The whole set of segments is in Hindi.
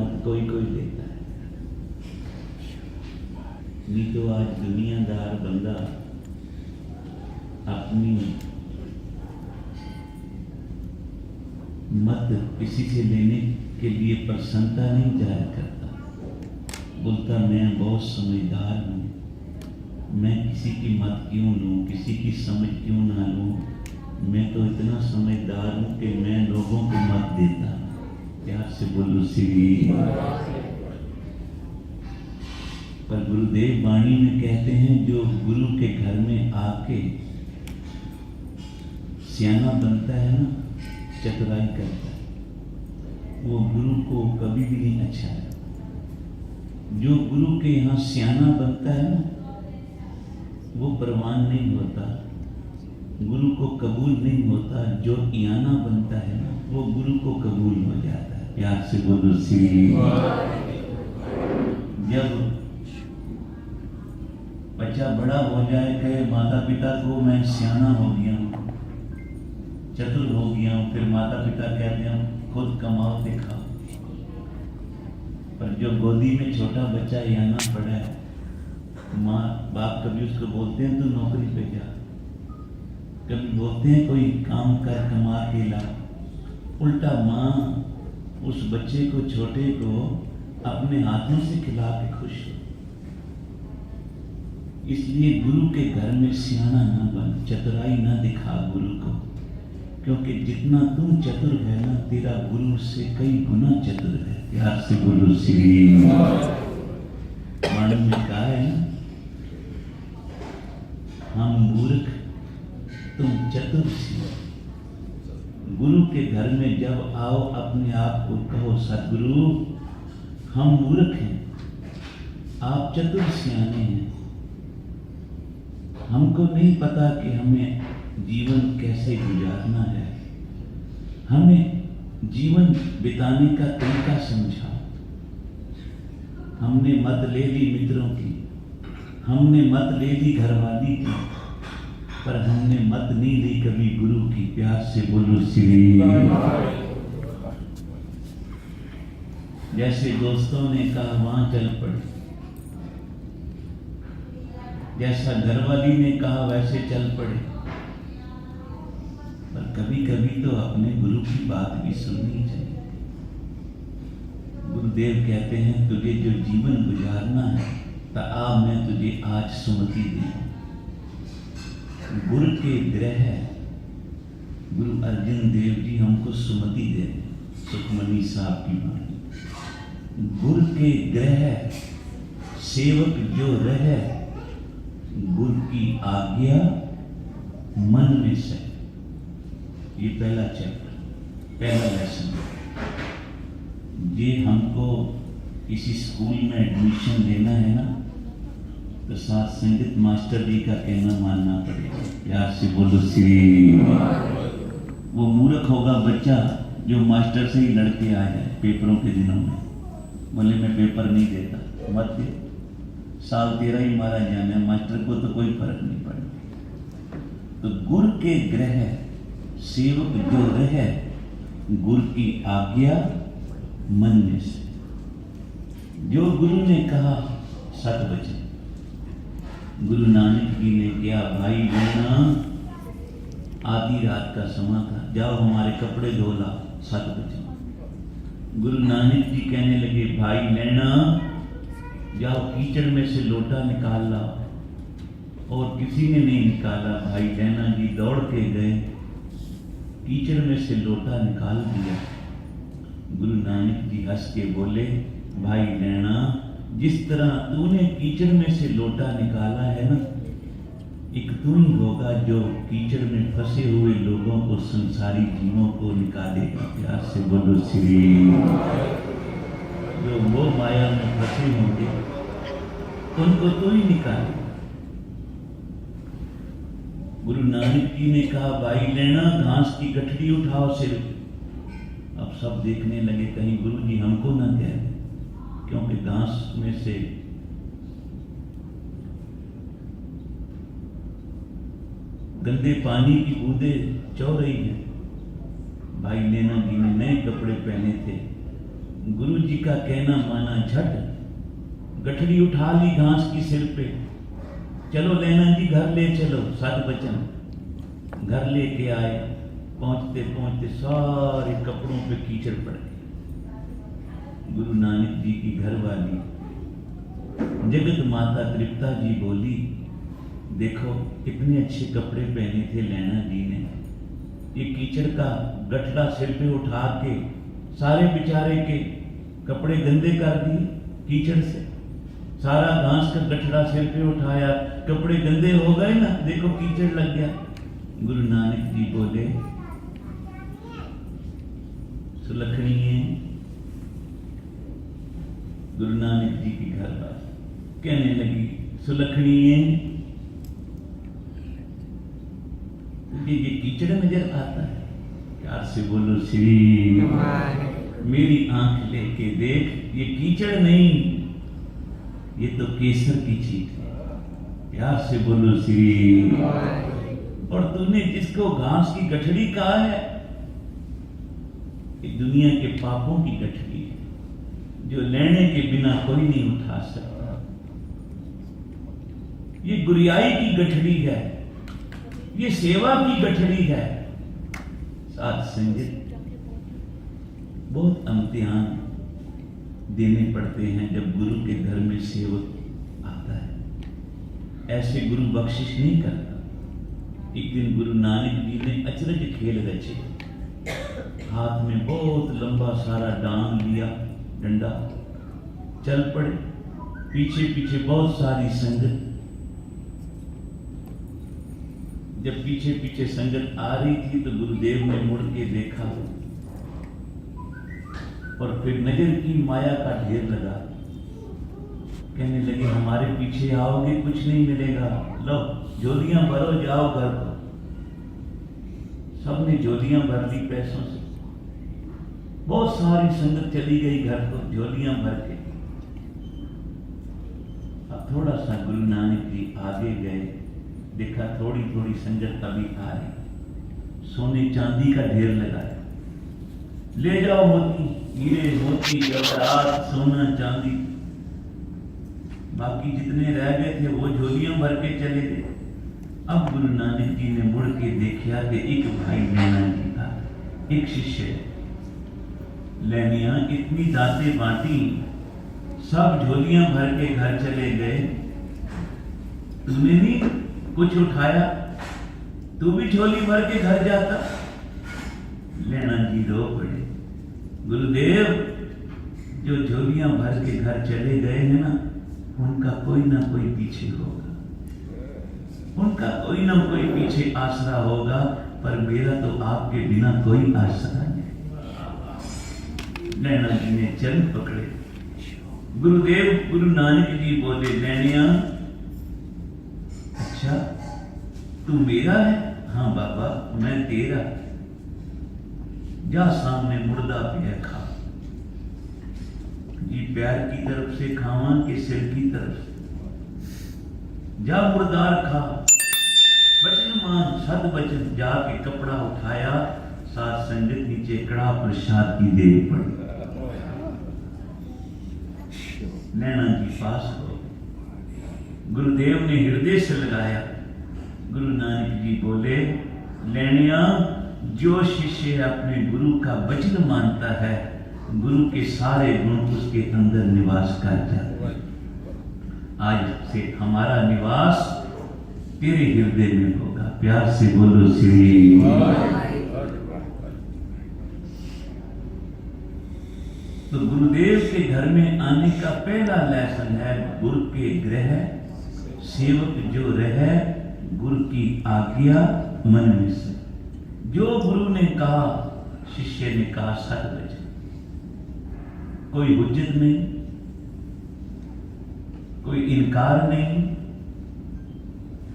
मत कोई कोई देता है। नहीं तो आज दुनियादार बंदा अपनी मत किसी से लेने के लिए प्रसन्नता नहीं जाहिर करता। बोलता मैं बहुत समझदार हूँ, मैं किसी की मत क्यों लूँ, किसी की समझ क्यों ना लूँ, मैं तो इतना समझदार हूँ कि मैं लोगों को मत देता। प्यार से बोलो श्री। पर गुरुदेव वाणी में कहते हैं जो गुरु के घर में आके सियाना बनता है ना, चतुराई करता है, वो गुरु को कभी भी नहीं अच्छा है। जो गुरु के यहाँ सियाना बनता है ना, वो प्रवान नहीं होता, गुरु को कबूल नहीं होता। जो इयाना बनता है ना, वो गुरु को कबूल हो जाता है। प्यार से बोलो श्री। जब बच्चा बड़ा हो जाए, कहे माता पिता को मैं सियाना हो गया हूँ, चतुर हो गया हूँ, फिर माता पिता कहते हैं खुद कमाओ ते खाओ। पर जो गोदी में छोटा बच्चा याना पड़ा है, माँ बाप कभी उसको बोलते हैं तू नौकरी पे जा, कभी बोलते हैं कोई काम कर कमा के ला। उल्टा माँ उस बच्चे को, छोटे को अपने हाथों से खिला के खुश हो। इसलिए गुरु के घर में सियाना ना बन, चतुराई ना दिखा गुरु को, क्योंकि जितना तुम चतुर है ना, तेरा गुरु से कई गुना चतुर है। प्यार से बोलो श्री। वाणी में कहा है ना, हम मूर्ख तुम चतुर सी। गुरु के घर में जब आओ, अपने आप को कहो सद्गुरु हम मूर्ख हैं, आप चतुर सियाने हैं। हमको नहीं पता कि हमें जीवन कैसे गुजारना है, हमें जीवन बिताने का तरीका समझाओ। हमने मत ले ली मित्रों की, हमने मत ले ली घरवाली की, पर हमने मत नहीं ली कभी गुरु की। प्यार से बोलो श्री। जैसे दोस्तों ने कहा वहां चल पड़े, जैसा घरवाली ने कहा वैसे चल पड़े। पर कभी कभी तो अपने गुरु की बात भी सुननी चाहिए। गुरुदेव कहते हैं तुझे जो जीवन गुजारना है, तो आ मैं तुझे आज सुमति दूं। गुरु के ग्रह गुरु अर्जुन देव जी हमको सुमति दे, सुखमनी साहब की वाणी। गुरु के ग्रह सेवक जो रहे, गुरु की आज्ञा मन में से। ये पहला चैप्टर, पहला लेसन। ये हमको किसी स्कूल में एडमिशन लेना है ना, तो साथ संगीत मास्टर जी का कहना मानना पड़ेगा। प्यार से बोलो श्री। वो मूर्ख होगा बच्चा जो मास्टर से ही लड़के आ जाए पेपरों के दिनों में, बोले मैं पेपर नहीं देता, मत दे, साल तेरा ही मारा जाना है, मास्टर को तो कोई फर्क नहीं पड़ता। तो गुरु के ग्रह सेवक जो रहे, गुरु की आज्ञा मन में से। जो गुरु ने कहा सत वचन। गुरु नानक जी ने किया भाई लेना, आधी रात का समय था, जाओ हमारे कपड़े धो लाओ, सत वचन। गुरु नानक जी कहने लगे भाई लेना, जाओ कीचड़ में से लोटा निकाल लाओ, और किसी ने नहीं निकाला। भाई लेना जी दौड़ के गए, कीचड़ में से लोटा निकाल दिया। गुरु नानक जी हंस के बोले भाई लेना, जिस तरह तूने कीचड़ में से लोटा निकाला है ना, एक तू ही होगा जो कीचड़ में फंसे हुए लोगों को, संसारी जीवों को निकालेगा। प्यार से बोलो श्री। जो वो माया में फंसे होंगे उनको तू ही निकाले। गुरु नानक जी ने कहा भाई लेना, घास की गठरी उठाओ सिर। अब सब देखने लगे कहीं गुरु जी हमको ना कह दें, क्योंकि घास में से गंदे पानी की बूंदें चौ रही हैं। भाई लेना जी ने नए कपड़े पहने थे, गुरु जी का कहना माना झट, गठड़ी उठा ली घास की सिर पे, चलो नैना जी घर ले चलो, सात बचन घर लेके आए। पहुंचते पहुंचते सारे कपड़ों पे कीचड़ पड़ गई। गुरु नानक जी की घरवाली जगत माता तृप्ता जी बोली, देखो इतने अच्छे कपड़े पहने थे नैना जी ने, ये कीचड़ का गठड़ा सिर पे उठा के सारे बेचारे के कपड़े गंदे कर दिए कीचड़ से। सारा घास का गठड़ा सिर पे उठाया, कपड़े गंदे हो गए ना, देखो कीचड़ लग गया। गुरु नानक जी बोले, सुलखणीए, गुरु नानक जी की घर बात कहने लगी, सुलखणीए, तुझे ये कीचड़ नजर आता है? प्यार से बोलो श्री। मेरी आंख लेके देख, ये कीचड़ नहीं, ये तो केसर की चीज है। प्यार से बोलो श्री। और तूने जिसको घास की गठड़ी कहा है, ये दुनिया के पापों की गठड़ी है, जो लेने के बिना कोई नहीं उठा सकता। ये गुरियाई की गठड़ी है, ये सेवा की गठड़ी है। साथ संगत, बहुत इम्तिहान देने पड़ते हैं जब गुरु के घर में सेवक आता है। ऐसे गुरु बख्शिश नहीं करता। एक दिन गुरु नानक जी ने अचरज खेल रचे। हाथ में बहुत लंबा सारा डांग लिया, डंडा, चल पड़े। पीछे पीछे बहुत सारी संगत। जब पीछे पीछे संगत आ रही थी तो गुरुदेव ने मुड़ के देखा और फिर नजर की माया का ढेर लगा। कहने लगे, हमारे पीछे आओगे कुछ नहीं मिलेगा, लो झोलियां भरो, जाओ घर को। सबने झोलियां भर ली पैसों से। बहुत सारी संगत चली गई घर को झोलियां भर के। अब थोड़ा सा गुरु नानक जी आगे गए, देखा थोड़ी थोड़ी संगत अभी आ रही। सोने चांदी का ढेर लगाया, ले जाओ मोती, हीरे मोती जवाहरात, सोना चांदी। बाकी जितने रह गए थे वो झोलियां भर के चले गए। अब गुरु नानक जी ने मुड़ के देखा कि एक भाई नैना जी था, एक शिष्य। लैनिया इतनी दातें बांटी, सब झोलियां भर के घर चले गए, तूने नहीं कुछ उठाया, तू भी झोली भर के घर जाता। नैना जी रो पड़े, गुरुदेव जो झोलियां भर के घर चले गए हैं ना, उनका कोई ना कोई पीछे होगा, उनका कोई ना कोई पीछे आसरा होगा, पर मेरा तो आपके बिना कोई आसरा नहीं। नैना जी ने चरण पकड़े। गुरुदेव गुरु नानक जी बोले, नैनिया, अच्छा तू मेरा है? हाँ बाबा मैं तेरा। जा सामने मुर्दा पे खा। जी पैर की तरफ से खावा के सिर की तरफ से? जा मुर्दार खा। बचन मान, सद बचन। जाके कपड़ा उठाया, साथ संगत नीचे कड़ा प्रसाद की देवी पड़ी। नैना जी पास हो, गुरुदेव ने हृदय से लगाया। गुरु नानक जी बोले, नैनिया, जो शिष्य अपने गुरु का वचन मानता है, गुरु के सारे गुण उसके अंदर निवास कर जाते हैं। आज से हमारा निवास तेरे हृदय में होगा। प्यार से बोलो श्री। तो गुरुदेव के घर में आने का पहला लेसन है, गुरु के गृह सेवक जो रहे, गुरु की आज्ञा मन में से। जो गुरु ने कहा, शिष्य ने कहा, सत वचन। कोई हुज्जत नहीं, कोई इनकार नहीं,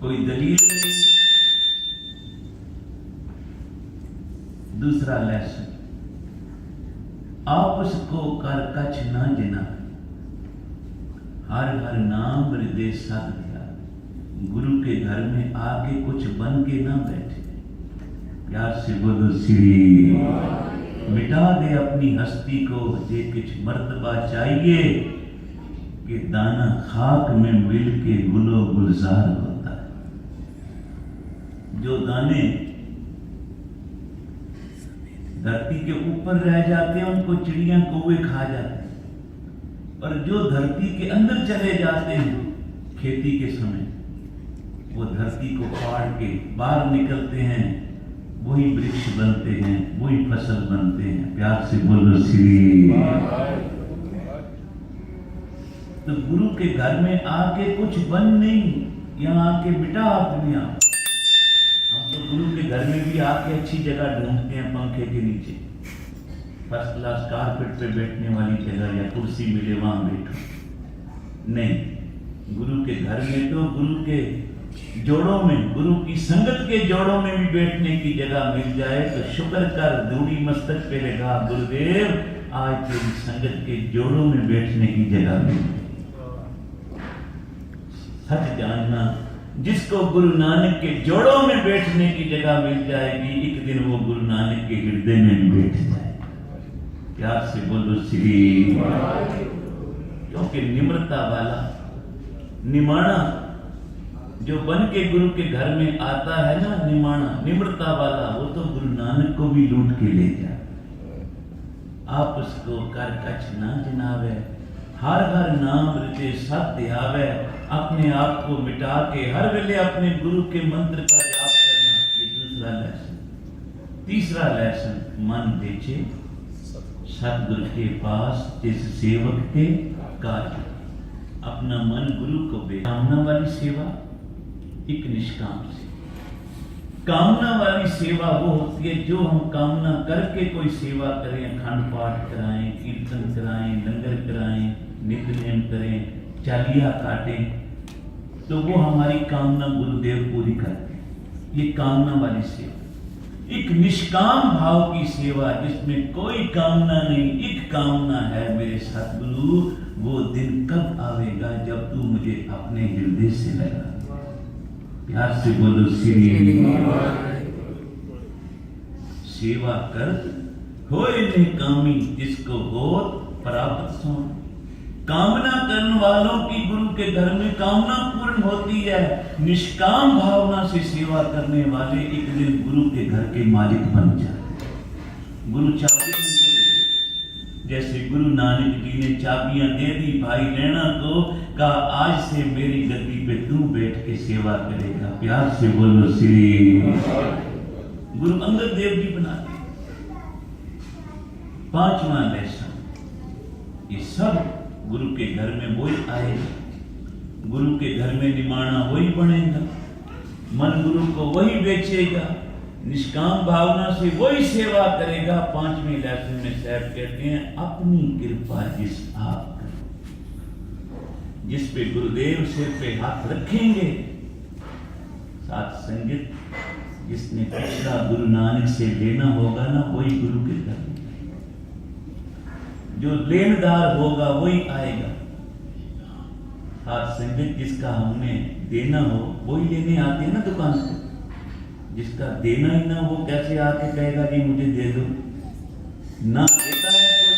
कोई दलील नहीं। दूसरा लेसन, आपस को कर कछ ना जिना, हर हर नाम हृदय सद दिया। गुरु के घर में आके कुछ बन के ना बैठे। प्यार से बोलो श्री। मिटा दे अपनी हस्ती को, जे कुछ मर्तबा चाहिए कि दाना खाक में मिल के गुलो गुलजार होता है। जो दाने धरती के ऊपर रह जाते हैं उनको चिड़ियां कौवे खा जाते हैं, और जो धरती के अंदर चले जाते हैं खेती के समय, वो धरती को फाड़ के बाहर निकलते हैं, वही वृक्ष बनते हैं, वही फसल बनते हैं। प्यार से बोलो श्री। तो गुरु के घर में आके कुछ बन नहीं, यहाँ आके बिटा अपने आप। हम तो गुरु के घर में भी आके अच्छी जगह ढूंढते हैं, पंखे के नीचे फर्स्ट क्लास कारपेट पे बैठने वाली जगह या कुर्सी मिले वहां बैठो। नहीं, गुरु के घर में तो गुरु के जोड़ों में, गुरु की संगत के जोड़ों में भी बैठने की जगह मिल जाए तो शुक्र कर। दूरी मस्तक पे लगा, गुरुदेव आज तेरी संगत के जोड़ों में बैठने की जगह मिल। सच जानना, जिसको गुरु नानक के जोड़ों में बैठने की जगह मिल जाएगी, एक दिन वो गुरु नानक के हृदय में भी बैठ जाए। प्यार से बोलो श्री। क्योंकि निम्रता वाला, निमाणा जो बन के गुरु के घर में आता है ना, निमाणा निम्रता वाला, वो तो गुरु नानक को भी लूट के ले जाए। आप उसको कर कछ ना जनावे, हर हर नाम हृदय सत्य आवे। अपने आप को मिटा के हर वेले अपने गुरु के मंत्र का जाप करना, ये दूसरा लेसन। तीसरा लेसन, मन बेचे सतगुरु के पास जिस सेवक के कार्य। अपना मन गुरु को बे। कामना वाली सेवा एक निष्काम से। कामना वाली सेवा वो होती है जो हम कामना करके कोई सेवा करें, अखंड पाठ कराएं, कीर्तन कराएं, लंगर कराएं, नित्य नियम करें, चालिया काटें, तो वो हमारी कामना गुरुदेव पूरी करते हैं। ये कामना वाली सेवा। एक निष्काम भाव की सेवा जिसमें कोई कामना नहीं, एक कामना है मेरे सतगुरु, वो दिन कब आवेगा जब तू मुझे अपने हृदय से लगा। प्यार से बोलो श्री। सेवा कर होए निकामी, जिसको हो प्राप्त सो। कामना करने वालों की गुरु के घर में कामना पूर्ण होती है। निष्काम भावना से सेवा करने वाले एक दिन गुरु के घर के मालिक बन जाते। गुरु चाबी उनको दे, जैसे गुरु नानक जी ने चाबियां दे दी भाई रैना को, कहा आज से मेरी गद्दी पे तू बैठ के सेवा करेगा। प्यार से बोलो श्री। गुरु अंगद देव जी बनाते। पांचवा लेसन, ये सब गुरु के घर में वही आएगा, गुरु के घर में निमाणा वही बनेगा, मन गुरु को वही बेचेगा, निष्काम भावना से वही सेवा करेगा। पांचवें लेसन में साहब कहते हैं, अपनी कृपा जिस आप करें। जिस पे गुरुदेव सिर पे हाथ रखेंगे, साथ संगत जिसने पिछला गुरु नानक से लेना होगा ना, वही गुरु के घर में। जो लेनदार होगा वही आएगा। साथ संगत जिसका हमने देना हो वही लेने आते हैं ना दुकान से। जिसका देना ही ना, वो कैसे आके कहेगा जी मुझे दे दो, ना देता है कोई।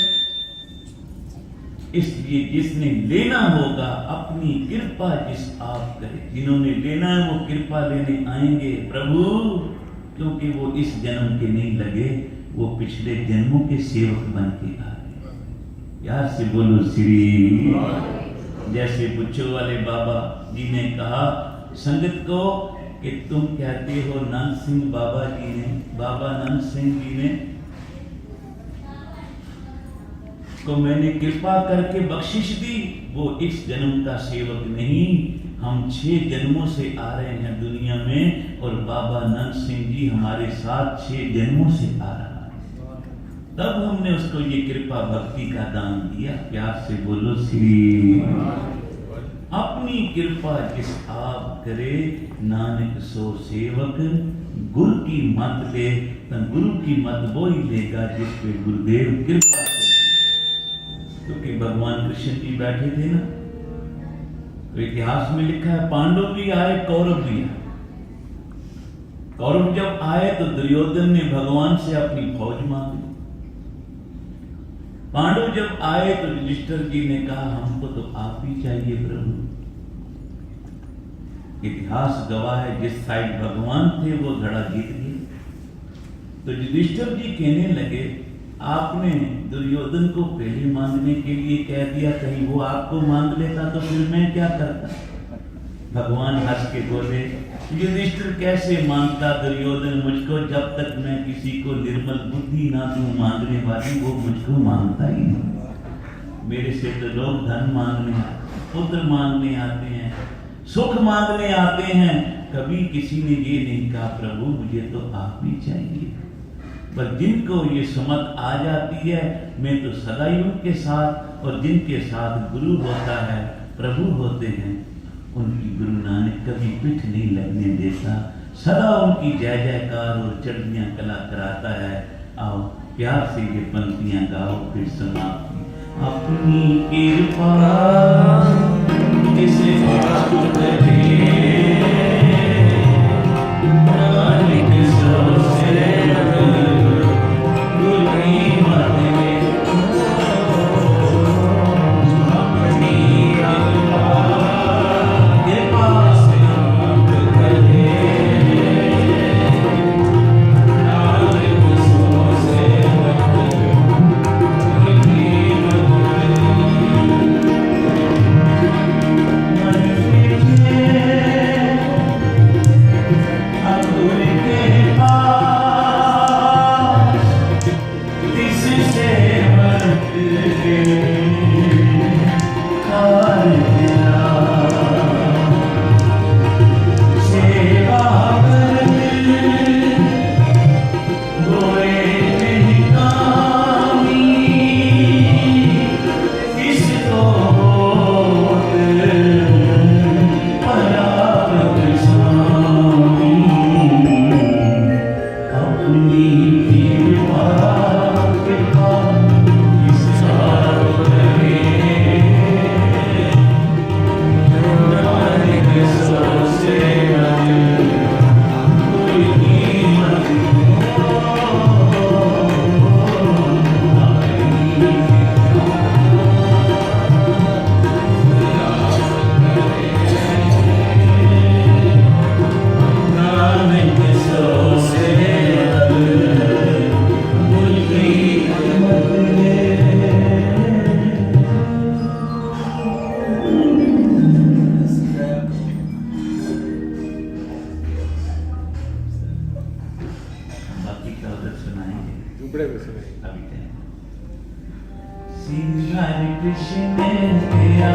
इसलिए जिसने लेना होगा, अपनी कृपा जिस आप करे। जिन्होंने लेना है वो कृपा लेने आएंगे प्रभु, क्योंकि वो इस जन्म के नहीं लगे, वो पिछले जन्मों के सेवक बन के आ गए। यार से बोलो श्री। जैसे बुच्चो वाले बाबा जी ने कहा संगत को कि तुम कहते हो नंद सिंह बाबा जी ने, बाबा नंद सिंह जी ने को मैंने कृपा करके बख्शिश दी, वो इस जन्म का सेवक नहीं, हम 6 जन्मों से आ रहे हैं दुनिया में, और बाबा नंद सिंह जी हमारे साथ 6 जन्मों से आ रहा है। तब हमने उसको ये कृपा भक्ति का दान दिया। प्यार से बोलो श्री। अपनी कृपा जिस आप करे, नानक सो सेवक। गुरु की मत ले, तो गुरु की मत वो ही लेगा जिस पे गुरुदेव कृपा करे। क्योंकि भगवान कृष्ण जी बैठे थे ना, तो इतिहास में लिखा है पांडव भी आए, कौरव भी आए। कौरव जब आए तो दुर्योधन ने भगवान से अपनी फौज मांगी। पांडव जब आए तो युधिष्ठिर जी ने कहा हमको तो आप ही चाहिए प्रभु। इतिहास गवाह है जिस साइड भगवान थे वो धड़ा जीत गए। तो युधिष्ठिर जी कहने लगे आपने दुर्योधन को पहले मांगने के लिए कह दिया, कहीं वो आपको मांग लेता तो फिर मैं क्या करता। भगवान हंस के बोले युधिष्ठिर कैसे मांगता दुर्योधन मुझको, जब तक मैं किसी को निर्मल बुद्धि ना दूं मांगने वाली वो मुझको मांगता ही नहीं। मेरे से तो लोग धन मांगने आते, पुत्र मांगने आते हैं, सुख मांगने आते हैं, कभी किसी ने ये नहीं कहा प्रभु मुझे तो आप ही चाहिए। पर जिनको ये समझ आ जाती है मैं तो सदा ही उनके साथ, और जिनके साथ गुरु होता है प्रभु होते हैं उनकी गुरु नानक कभी पीठ नहीं लगने देता, सदा उनकी जय जयकार और चढ़ियाँ कला कराता है। आओ प्यार से ये पंक्तियाँ गाओ फिर समाप्ति। अपनी कृपा किसे Maria,